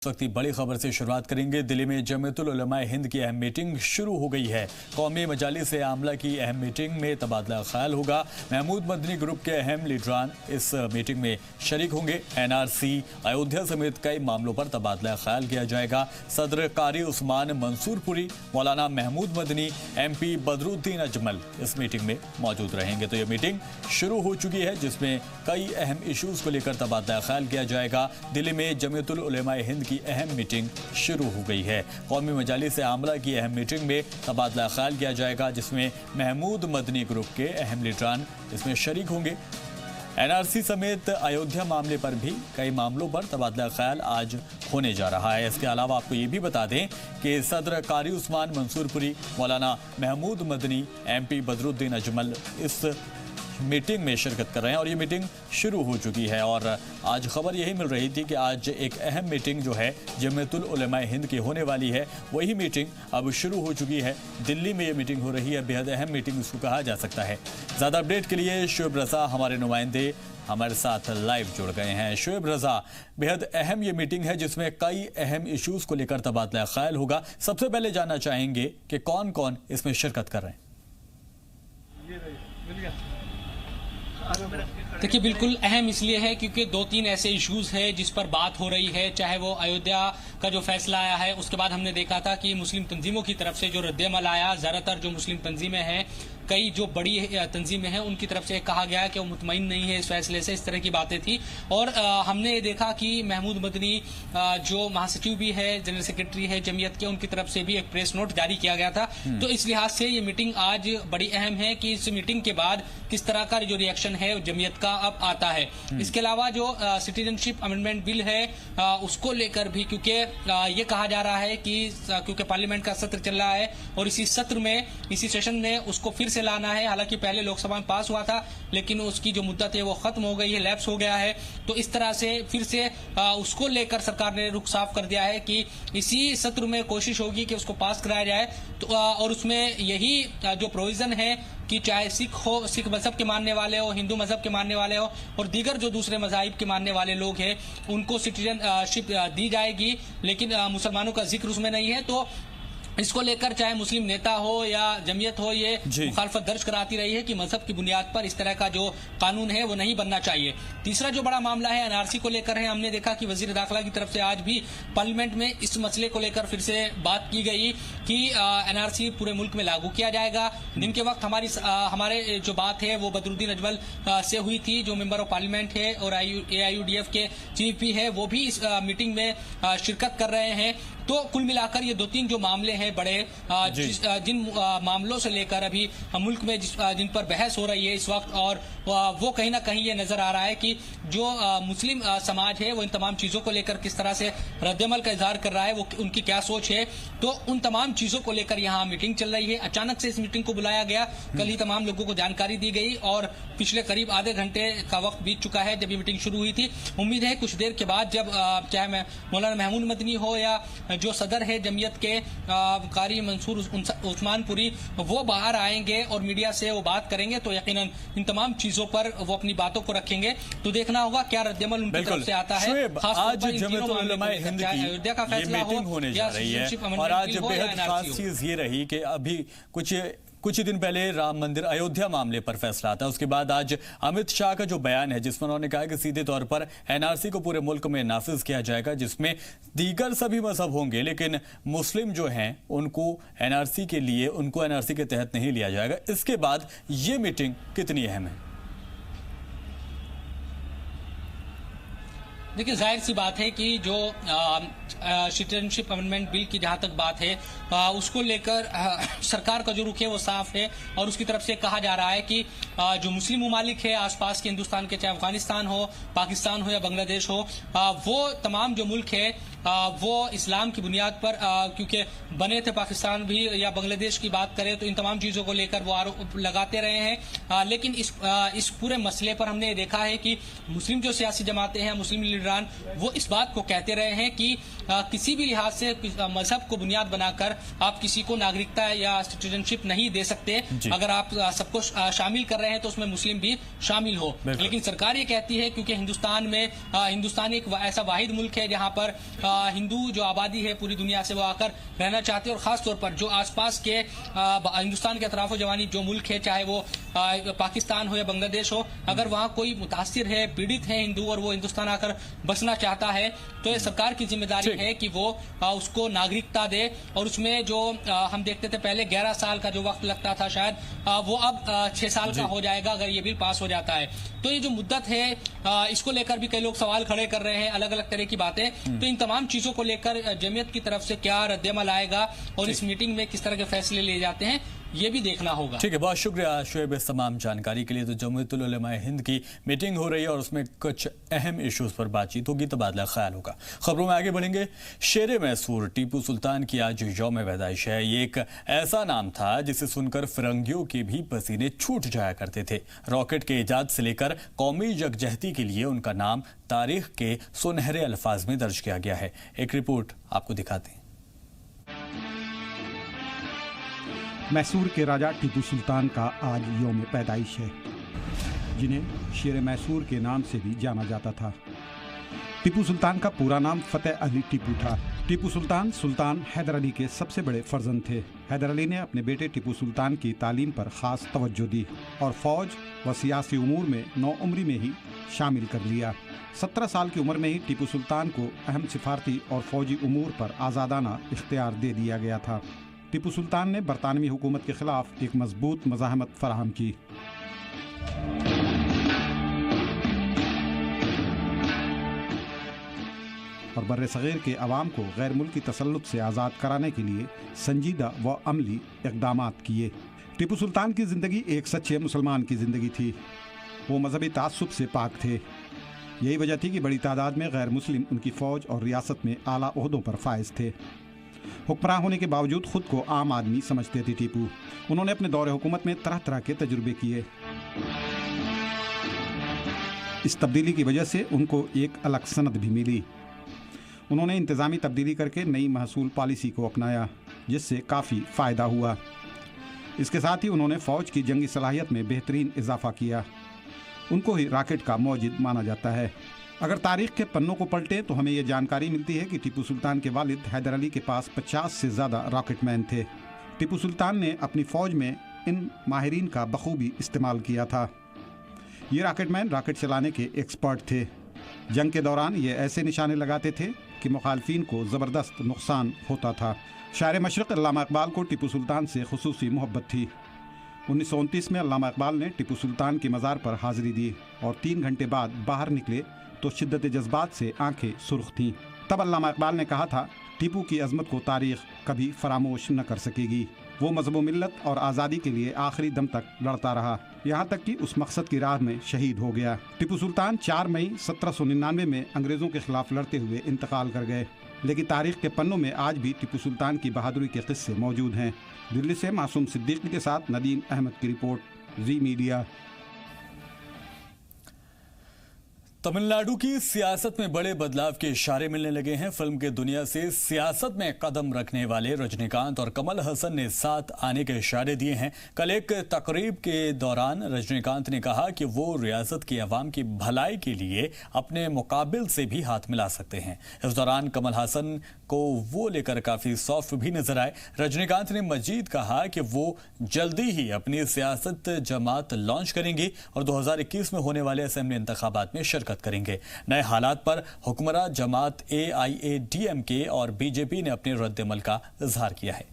इस वक्त बड़ी खबर से शुरुआत करेंगे। दिल्ली में जमीयतुल उलमा हिंद की अहम मीटिंग शुरू हो गई है। कौमी मजालिस आमला की अहम मीटिंग में तबादला ख्याल होगा। महमूद मदनी ग्रुप के अहम लीडरान इस मीटिंग में शरीक होंगे। एनआरसी, अयोध्या समेत कई मामलों पर तबादला ख्याल किया जाएगा। सदर कारी उस्मान मंसूरपुरी, मौलाना महमूद मदनी, MP बदरुद्दीन अजमल इस मीटिंग में मौजूद रहेंगे। तो ये मीटिंग शुरू हो चुकी है जिसमें कई अहम इशूज को लेकर तबादला ख्याल किया जाएगा। दिल्ली में जमीयतुल उलमा हिंद की अहम मीटिंग शुरू हो गई है। कौमी मजालिस आमला की अहम मीटिंग में तबादला ख्याल किया जाएगा जिसमें महमूद मदनी ग्रुप के अहम लीडरान इसमें शरीक होंगे। एनआरसी समेत अयोध्या मामले पर भी कई मामलों पर तबादला ख्याल आज होने जा रहा है। इसके अलावा आपको ये भी बता दें कि सदर कारी उस्मान मंसूरपुरी, मौलाना महमूद मदनी, MP बदरुद्दीन अजमल इस मीटिंग में शिरकत कर रहे हैं और ये मीटिंग शुरू हो चुकी है। और आज खबर यही मिल रही थी कि आज एक अहम मीटिंग जो है जमीयतुल उलमा हिंद की होने वाली है, वही मीटिंग अब शुरू हो चुकी है। दिल्ली में ये मीटिंग हो रही है, बेहद अहम मीटिंग इसको कहा जा सकता है। ज़्यादा अपडेट के लिए शुएब रजा हमारे नुमाइंदे हमारे साथ लाइव जुड़ गए हैं। शुएब रजा, बेहद अहम ये मीटिंग है जिसमें कई अहम इश्यूज को लेकर तबादला ख्याल होगा। सबसे पहले जानना चाहेंगे कि कौन कौन इसमें शिरकत कर रहे हैं। देखिए, बिल्कुल अहम इसलिए है क्योंकि 2-3 ऐसे इश्यूज हैं जिस पर बात हो रही है। चाहे वो अयोध्या का जो फैसला आया है, उसके बाद हमने देखा था कि मुस्लिम तंजीमों की तरफ से जो रद्द-ए-अमल आया, ज़्यादातर जो मुस्लिम तंजीमें हैं, कई जो बड़ी तंजीमें हैं, उनकी तरफ से कहा गया कि वो मुतमईन नहीं है इस फैसले से। इस तरह की बातें थी और हमने ये देखा कि महमूद मदनी जो महासचिव भी है, जनरल सेक्रेटरी है जमीयत के, उनकी तरफ से भी एक प्रेस नोट जारी किया गया था। तो इस लिहाज से ये मीटिंग आज बड़ी अहम है कि इस मीटिंग के बाद किस तरह का जो रिएक्शन है जमीयत का अब आता है। इसके अलावा जो सिटीजनशिप अमेंडमेंट बिल है उसको लेकर भी, क्योंकि ये कहा जा रहा है कि क्योंकि पार्लियामेंट का सत्र चल रहा है और इसी सत्र में, इसी सेशन में उसको फिर से लाना है। हालांकि पहले लोकसभा में पास हुआ था लेकिन उसकी जो मुद्दत है वो खत्म हो गई है, लैप्स हो गया है। तो इस तरह से फिर से उसको लेकर सरकार ने रुख साफ कर दिया है कि इसी सत्र में कोशिश होगी कि उसको पास कराया जाए। तो और उसमें यही जो प्रोविजन है कि चाहे सिख हो, सिख मजहब के मानने वाले हो, हिंदू मजहब के मानने वाले हो और दीगर जो दूसरे मजाहिब के मानने वाले लोग हैं, उनको सिटीजनशिप दी जाएगी, लेकिन मुसलमानों का जिक्र उसमें नहीं है। तो इसको लेकर चाहे मुस्लिम नेता हो या जमीयत हो, ये मुखालफत दर्ज कराती रही है कि मजहब की बुनियाद पर इस तरह का जो कानून है वो नहीं बनना चाहिए। तीसरा जो बड़ा मामला है एनआरसी को लेकर है। हमने देखा कि वजीर दाखिला की तरफ से आज भी पार्लियामेंट में इस मसले को लेकर फिर से बात की गई कि एनआरसी पूरे मुल्क में लागू किया जाएगा। दिन के वक्त हमारे जो बात है वो बदरुद्दीन अजमल से हुई थी, जो मेंबर ऑफ पार्लियामेंट है और AIUDF के CVP है, वो भी इस मीटिंग में शिरकत कर रहे हैं। तो कुल मिलाकर ये 2-3 जो मामले हैं बड़े, जिन मामलों से लेकर अभी मुल्क में जिन पर बहस हो रही है इस वक्त, और वो कहीं ना कहीं ये नजर आ रहा है कि जो मुस्लिम समाज है वो इन तमाम चीजों को लेकर किस तरह से रद्द-ए-अमल का इजहार कर रहा है, वो उनकी क्या सोच है। तो उन तमाम चीजों को लेकर यहाँ मीटिंग चल रही है। अचानक से इस मीटिंग को बुलाया गया, कल ही तमाम लोगों को जानकारी दी गई और पिछले करीब आधे घंटे का वक्त बीत चुका है जब ये मीटिंग शुरू हुई थी। उम्मीद है कुछ देर के बाद जब चाहे मौलाना महमूद मदनी हो या जो सदर है जमीयत के कारी मंसूर उस्मानपुरी, वो बाहर आएंगे और मीडिया से वो बात करेंगे, तो यकीनन इन तमाम चीजों पर वो अपनी बातों को रखेंगे। तो देखना होगा क्या रद्द-ए-अमल उनकी तरफ से आता है। आज जमीयतुल उलमा हिंद की अयोध्या का फैसला मीटिंग होने जा रही है और आज बेहद खास चीज ये रही कि अभी कुछ ही दिन पहले राम मंदिर अयोध्या मामले पर फैसला आता है। उसके बाद आज अमित शाह का जो बयान है जिसमें उन्होंने कहा कि सीधे तौर पर एनआरसी को पूरे मुल्क में नाफिज किया जाएगा, जिसमें दीगर सभी मजहब होंगे लेकिन मुस्लिम जो हैं उनको एनआरसी के तहत नहीं लिया जाएगा। इसके बाद ये मीटिंग कितनी अहम है? देखिए, जाहिर सी बात है कि जो सिटीजनशिप अमेंडमेंट बिल की जहां तक बात है उसको लेकर सरकार का जो रुख है वो साफ है और उसकी तरफ से कहा जा रहा है कि जो मुस्लिम ममालिक है आसपास के हिंदुस्तान के, चाहे अफगानिस्तान हो, पाकिस्तान हो या बांग्लादेश हो, वो तमाम जो मुल्क है वो इस्लाम की बुनियाद पर क्योंकि बने थे, पाकिस्तान भी या बांग्लादेश की बात करें तो इन तमाम चीजों को लेकर वो आरोप लगाते रहे हैं। लेकिन इस पूरे मसले पर हमने देखा है कि मुस्लिम जो सियासी जमातें हैं, मुस्लिम लीडरान, वो इस बात को कहते रहे हैं कि किसी भी लिहाज से मजहब को बुनियाद बनाकर आप किसी को नागरिकता या सिटीजनशिप नहीं दे सकते। अगर आप सबको शामिल कर रहे हैं तो उसमें मुस्लिम भी शामिल हो। लेकिन सरकार ये कहती है क्योंकि हिंदुस्तान एक ऐसा वाहिद मुल्क है जहां पर हिंदू जो आबादी है पूरी दुनिया से वो आकर रहना चाहते हैं, और खास तौर पर जो आसपास के हिंदुस्तान के अतराफ जवानी जो मुल्क है, चाहे वो पाकिस्तान हो या बांग्लादेश हो, अगर वहाँ कोई मुतासिर है, पीड़ित है हिंदू, और वो हिंदुस्तान आकर बसना चाहता है, तो ये सरकार की जिम्मेदारी है कि वो उसको नागरिकता दे। और उसमें जो हम देखते थे पहले 11 साल का जो वक्त लगता था, शायद वो अब 6 साल का हो जाएगा अगर ये बिल पास हो जाता है। तो ये जो मुद्दत है, इसको लेकर भी कई लोग सवाल खड़े कर रहे हैं, अलग अलग तरह की बातें। तो इन तमाम चीजों को लेकर जमीयत की तरफ से क्या रद्देअमल आएगा और इस मीटिंग में किस तरह के फैसले लिए जाते हैं, ये भी देखना होगा। ठीक है, बहुत शुक्रिया शुएब इस तमाम जानकारी के लिए। तो जमीयतुल उलमा हिंद की मीटिंग हो रही है और उसमें कुछ अहम इश्यूज पर बातचीत होगी, तबादला ख्याल होगा। खबरों में आगे बढ़ेंगे। शेर मैसूर टीपू सुल्तान की आज यौम पैदाइश है। ये एक ऐसा नाम था जिसे सुनकर फिरंगियों के भी पसीने छूट जाया करते थे। रॉकेट के इजाद से लेकर कौमी यकजहती के लिए उनका नाम तारीख के सुनहरे अल्फाज में दर्ज किया गया है। एक रिपोर्ट आपको दिखाते हैं। मैसूर के राजा टीपू सुल्तान का आज यौम पैदाइश है, जिन्हें शेर मैसूर के नाम से भी जाना जाता था। टीपू सुल्तान का पूरा नाम फतेह अली टीपू था। टीपू सुल्तान सुल्तान हैदर अली के सबसे बड़े फर्जंद थे। हैदर अली ने अपने बेटे टीपू सुल्तान की तालीम पर ख़ास तवज्जो दी और फ़ौज व सियासी उमूर में नौउम्री में ही शामिल कर लिया। 17 साल की उम्र में ही टीपू सुल्तान को अहम सिफारती और फ़ौजी उमूर पर आज़ादाना इख्तियार दे दिया गया था। टीपू सुल्तान ने बरतानवी हुकूमत के खिलाफ एक मजबूत मज़ाहमत फराहम की। और बर्रे सग़ीर के अवाम को गैर मुल्की तसल्लुत से आज़ाद कराने के लिए संजीदा व अमली इक़दामात किए। टीपू सुल्तान की ज़िंदगी एक सच्चे मुसलमान की ज़िंदगी थी। वो मजहबी तासुब से पाक थे। यही वजह थी कि बड़ी तादाद में गैर मुस्लिम उनकी फ़ौज और रियासत में आला ओहदों पर फाइज थे। हुक्मरान होने के बावजूद खुद को आम आदमी समझते थे टीपू। उन्होंने अपने दौरे हुकूमत में तरह तरह के तजुर्बे किए। इस तब्दीली की वजह से उनको एक अलग सनद भी मिली। उन्होंने इंतज़ामी तब्दीली करके नई महसूल पॉलिसी को अपनाया, जिससे काफ़ी फ़ायदा हुआ। इसके साथ ही उन्होंने फ़ौज की जंगी सलाहियत में बेहतरीन इजाफा किया। उनको ही रॉकेट का मौजिद माना जाता है। अगर तारीख़ के पन्नों को पलटें तो हमें यह जानकारी मिलती है कि टीपू सुल्तान के वालिद हैदर अली के पास 50 से ज़्यादा रॉकेटमैन थे। टीपू सुल्तान ने अपनी फ़ौज में इन माहिरीन का बखूबी इस्तेमाल किया था। ये रॉकेटमैन रॉकेट चलाने के एक्सपर्ट थे। जंग के दौरान ये ऐसे निशाने लगाते थे कि मुखालफिन को ज़बरदस्त नुकसान होता था। शायर मशरक़ अल्लामा इक़बाल को टीपू सुल्तान से खुसूसी मोहब्बत थी। 1929 में अल्लामा इक़बाल ने टीपू सुल्तान की मज़ार पर हाज़िरी दी और 3 घंटे बाद बाहर निकले तो शिद्दत जज्बात से आंखें सुर्ख थीं। तब अल्लामा इक़बाल ने कहा था, टीपू की अज़मत को तारीख़ कभी फरामोश न कर सकेगी। वो मज़हब मिल्लत और आज़ादी के लिए आखिरी दम तक लड़ता रहा, यहाँ तक कि उस मकसद की राह में शहीद हो गया। टीपू सुल्तान 4 मई 1799 में अंग्रेज़ों के खिलाफ लड़ते हुए इंतकाल कर गए, लेकिन तारीख़ के पन्नों में आज भी टीपू सुल्तान की बहादुरी के किस्से मौजूद हैं। दिल्ली से मासूम सिद्दीकी के साथ नदीम अहमद की रिपोर्ट, जी मीडिया। तमिलनाडु की सियासत में बड़े बदलाव के इशारे मिलने लगे हैं। फिल्म के दुनिया से सियासत में कदम रखने वाले रजनीकांत और कमल हसन ने साथ आने के इशारे दिए हैं। कल एक तकरीब के दौरान रजनीकांत ने कहा कि वो रियासत की आवाम की भलाई के लिए अपने मुकाबिल से भी हाथ मिला सकते हैं। इस दौरान कमल हसन को वो लेकर काफी सॉफ्ट भी नजर आए। रजनीकांत ने मजीद कहा कि वो जल्दी ही अपनी सियासत जमात लॉन्च करेंगे और 2021 में होने वाले असेंबली इंतखाबात में शिरकत करेंगे। नए हालात पर हुक्मरां जमात AIADMK और बीजेपी ने अपने रद्देमल का इजहार किया है।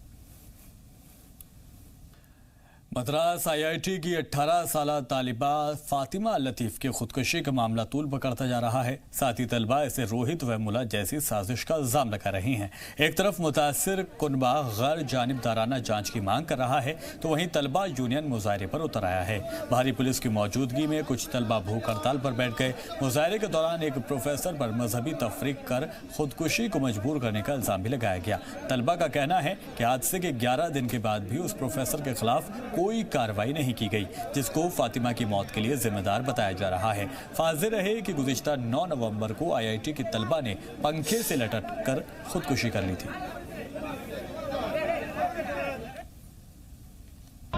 मद्रास IIT की 18 साल तालिबा फातिमा लतीफ की खुदकुशी का मामला तूल पकड़ता जा रहा है। साथ ही तलबा इसे रोहित वेमुला जैसी साजिश का इल्जाम लगा रही हैं। एक तरफ मुतासिर कुनबा गैर जानिबदाराना जांच की मांग कर रहा है, तो वहीं तलबा यूनियन मुजाहरे पर उतर आया है। भारी पुलिस की मौजूदगी में कुछ तलबा भूख हड़ताल पर बैठ गए। मुजाहरे के दौरान एक प्रोफेसर पर मजहबी तफरीक कर खुदकुशी को मजबूर करने का इल्जाम भी लगाया गया। तलबा का कहना है कि हादसे के 11 दिन के बाद भी उस प्रोफेसर के खिलाफ कोई कार्रवाई नहीं की गई, जिसको फातिमा की मौत के लिए जिम्मेदार बताया जा रहा है। फाजिल है कि गुज़िश्ता 9 नवंबर को IIT की तलबा ने पंखे से लटक कर खुदकुशी कर ली थी।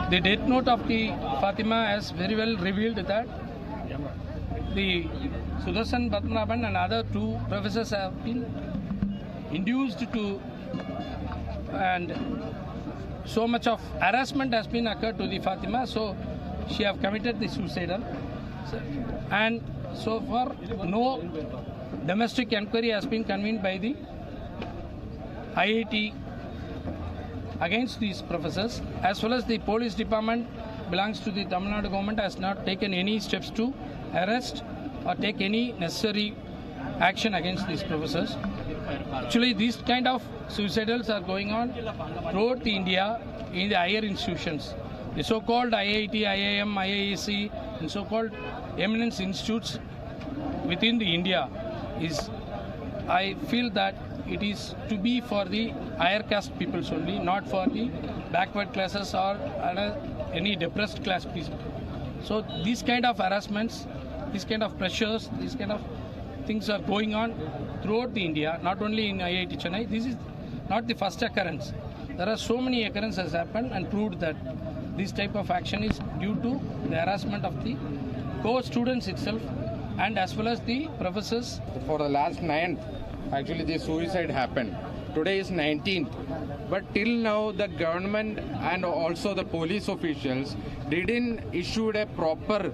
The death note of the Fatima has very well revealed that the Sudarshan Padmanabhan and other 2 professors have been induced to, and so much of harassment has been occurred to the Fatima, so she have committed the suicidal. And so far, no domestic inquiry has been convened by the IIT against these professors, as well as the police department belongs to the Tamil Nadu government has not taken any steps to arrest or take any necessary action against these professors. Actually, these kind of suicidals are going on throughout India in the higher institutions. The so-called IIT, IIM, IISc, and so-called eminence institutes within the India is, I feel that it is to be for the higher caste peoples only, not for the backward classes or any depressed class people. So these kind of harassments, these kind of pressures, these kind of things are going on throughout the India, not only in IIT Chennai. This is not the first occurrence. There are so many occurrences happened and proved that this type of action is due to the harassment of the co-students itself and as well as the professors. For the last 9th, actually the suicide happened. Today is 19th, but till now the government and also the police officials didn't issue a proper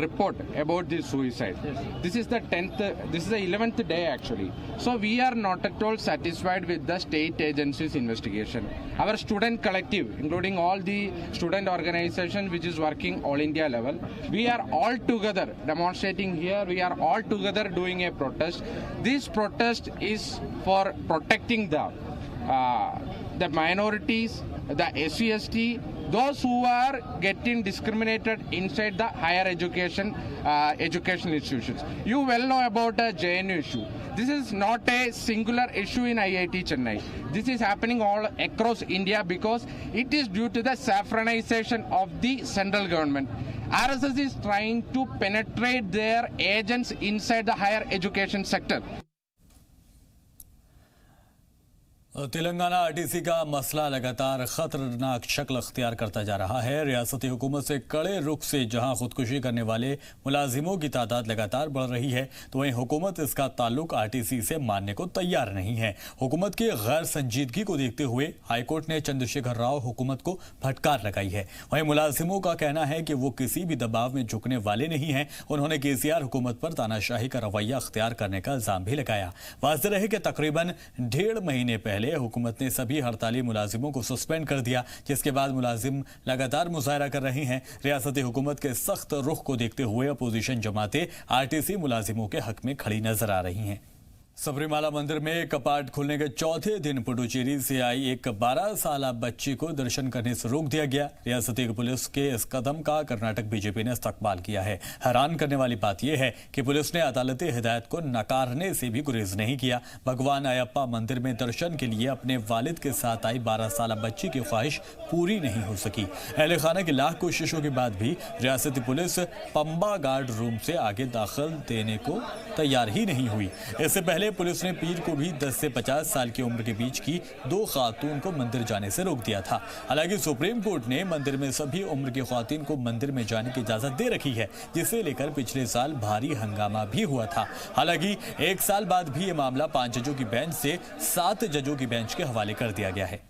report about this suicide. This is the 11th day actually. So we are not at all satisfied with the state agency's investigation. Our student collective, including all the student organizations which is working all India level, we are all together demonstrating here. We are all together doing a protest. This protest is for protecting the minorities, the SC/ST, those who are getting discriminated inside the higher education educational institutions. You well know about the JNU issue. This is not a singular issue in IIT Chennai. This is happening all across India because it is due to the saffronization of the central government. RSS is trying to penetrate their agents inside the higher education sector. Telangana RTC का मसला लगातार खतरनाक शक्ल अख्तियार करता जा रहा है। रियासती हुकूमत से कड़े रुख से जहां खुदकुशी करने वाले मुलाजिमों की तादाद लगातार बढ़ रही है, तो वहीं हुकूमत इसका ताल्लुक आरटीसी से मानने को तैयार नहीं है। हुकूमत की गैर संजीदगी को देखते हुए हाईकोर्ट ने चंद्रशेखर राव हुकूमत को फटकार लगाई है। वहीं मुलाजिमों का कहना है कि वो किसी भी दबाव में झुकने वाले नहीं हैं। उन्होंने केसीआर हुकूमत पर तानाशाही का रवैया अख्तियार करने का इल्जाम भी लगाया। वाज़ेह रहे कि तकरीबन 1.5 महीने पहले हुकूमत ने सभी हड़ताली मुलाजिमों को सस्पेंड कर दिया, जिसके बाद मुलाजिम लगातार मुजाहरा कर रहे हैं। रियासती हुकूमत के सख्त रुख को देखते हुए अपोजिशन जमातें आरटीसी मुलाजिमों के हक में खड़ी नजर आ रही हैं। सबरीमाला मंदिर में कपाट खुलने के चौथे दिन पुडुचेरी से आई एक 12 साल बच्ची को दर्शन करने से रोक दिया गया। रियासती पुलिस के इस कदम का कर्नाटक बीजेपी ने इस्तकबाल किया है। हैरान करने वाली बात यह है कि पुलिस ने अदालती हिदायत को नकारने से भी गुरेज नहीं किया। भगवान अयप्पा मंदिर में दर्शन के लिए अपने वालिद के साथ आई 12 साल बच्ची की ख्वाहिश पूरी नहीं हो सकी। अहले खाना की लाख कोशिशों के बाद भी रियासती पुलिस पंबा गार्ड रूम से आगे दाखिल देने को तैयार ही नहीं हुई। इससे पहले पुलिस ने पीर को भी 10 से 50 साल की उम्र के बीच की 2 खातून को मंदिर जाने से रोक दिया था। हालांकि सुप्रीम कोर्ट ने मंदिर में सभी उम्र की खातून को मंदिर में जाने की इजाजत दे रखी है, जिसे लेकर पिछले साल भारी हंगामा भी हुआ था। हालांकि 1 साल बाद भी ये मामला 5 जजों की बेंच से 7 जजों की बेंच के हवाले कर दिया गया है।